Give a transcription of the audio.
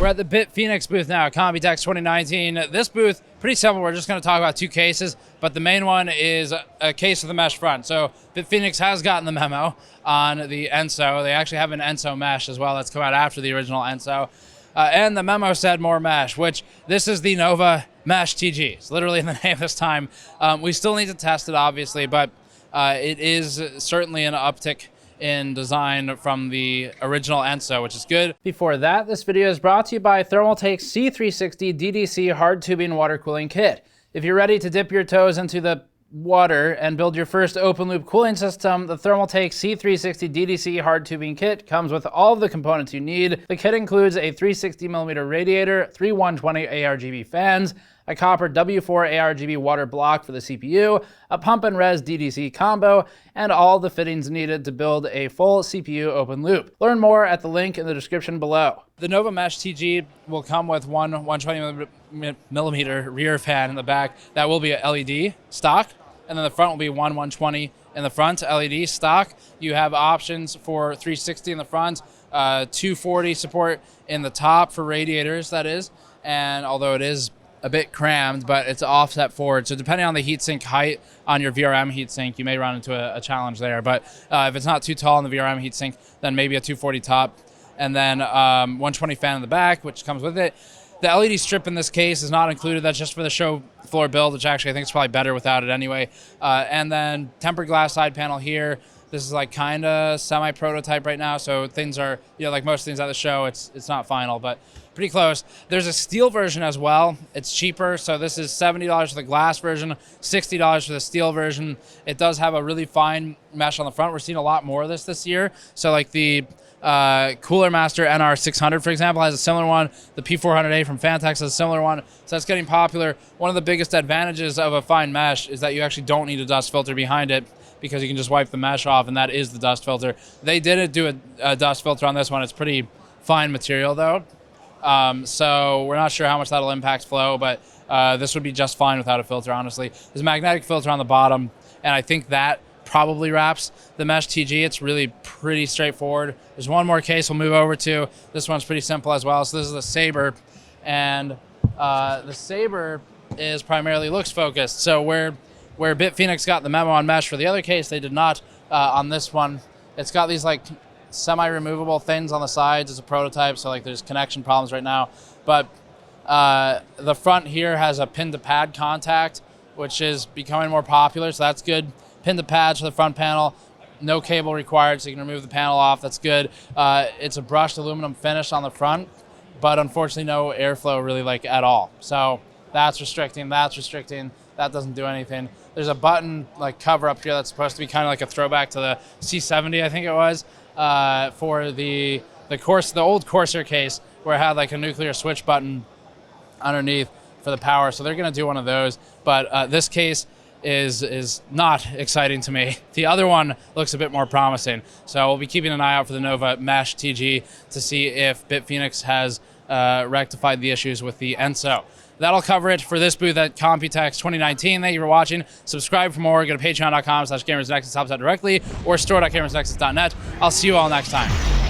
We're at the Bitfenix booth now, Computex 2019. This booth, pretty simple. We're just going to talk about two cases, but the main one is a case of the mesh front. So Bitfenix has gotten the memo on the Enso. They actually have an Enso mesh as well that's come out after the original Enso. And the memo said more mesh, which this is the Nova Mesh TG. It's literally in the name this time. We still need to test it, obviously, but it is certainly an uptick in design from the original Enso, which is good. Before that, this video is brought to you by Thermaltake's C360 DDC hard tubing water cooling kit. If you're ready to dip your toes into the water and build your first open loop cooling system, the Thermaltake C360 DDC hard tubing kit comes with all of the components you need. The kit includes a 360mm radiator, 3 120 ARGB fans, a copper W4 ARGB water block for the CPU, a pump and res DDC combo, and all the fittings needed to build a full CPU open loop. Learn more at the link in the description below. The Nova Mesh TG will come with one 120mm rear fan in the back. That will be a LED stock, and then the front will be one 120 in the front LED stock. You have options for 360 in the front, 240 support in the top for radiators, that is, and although it is a bit crammed, but it's offset forward. So depending on the heatsink height on your VRM heatsink, you may run into a challenge there. But if it's not too tall on the VRM heatsink, then maybe a 240 top, and then 120 fan in the back, which comes with it. The LED strip in this case is not included. That's just for the show floor build, which actually I think is probably better without it anyway. And then tempered glass side panel here. This is like kind of semi-prototype right now, so things are, like most things at the show, it's not final, but pretty close. There's a steel version as well. It's cheaper, so this is $70 for the glass version, $60 for the steel version. It does have a really fine mesh on the front. We're seeing a lot more of this year. So like the Cooler Master NR600, for example, has a similar one. The P400A from Fantex has a similar one. So that's getting popular. One of the biggest advantages of a fine mesh is that you actually don't need a dust filter behind it, because you can just wipe the mesh off, and that is the dust filter. They didn't do a dust filter on this one. It's pretty fine material, though. So we're not sure how much that'll impact flow, but this would be just fine without a filter, honestly. There's a magnetic filter on the bottom, and I think that probably wraps the Mesh TG. It's really pretty straightforward. There's one more case we'll move over to. This one's pretty simple as well. So this is the Saber, and the Saber is primarily looks focused. So where Bitfenix got the memo on mesh for the other case, they did not on this one. It's got these like semi-removable things on the sides. It's a prototype, so like there's connection problems right now. But the front here has a pin to pad contact, which is becoming more popular, so that's good. Pin to pads for the front panel, no cable required, so you can remove the panel off. That's good. It's a brushed aluminum finish on the front, but unfortunately no airflow really like at all. So that's restricting. That doesn't do anything. There's a button like cover up here that's supposed to be kind of like a throwback to the C70, I think it was, for the old Corsair case, where it had like a nuclear switch button underneath for the power. So they're gonna do one of those, but this case is not exciting to me. The other one looks a bit more promising. So we'll be keeping an eye out for the Nova Mesh TG to see if Bitfenix has rectified the issues with the Enso. That'll cover it for this booth at Computex 2019. Thank you for watching. Subscribe for more. Go to patreon.com/GamersNexus, helps out directly, or store.gamersnexus.net. I'll see you all next time.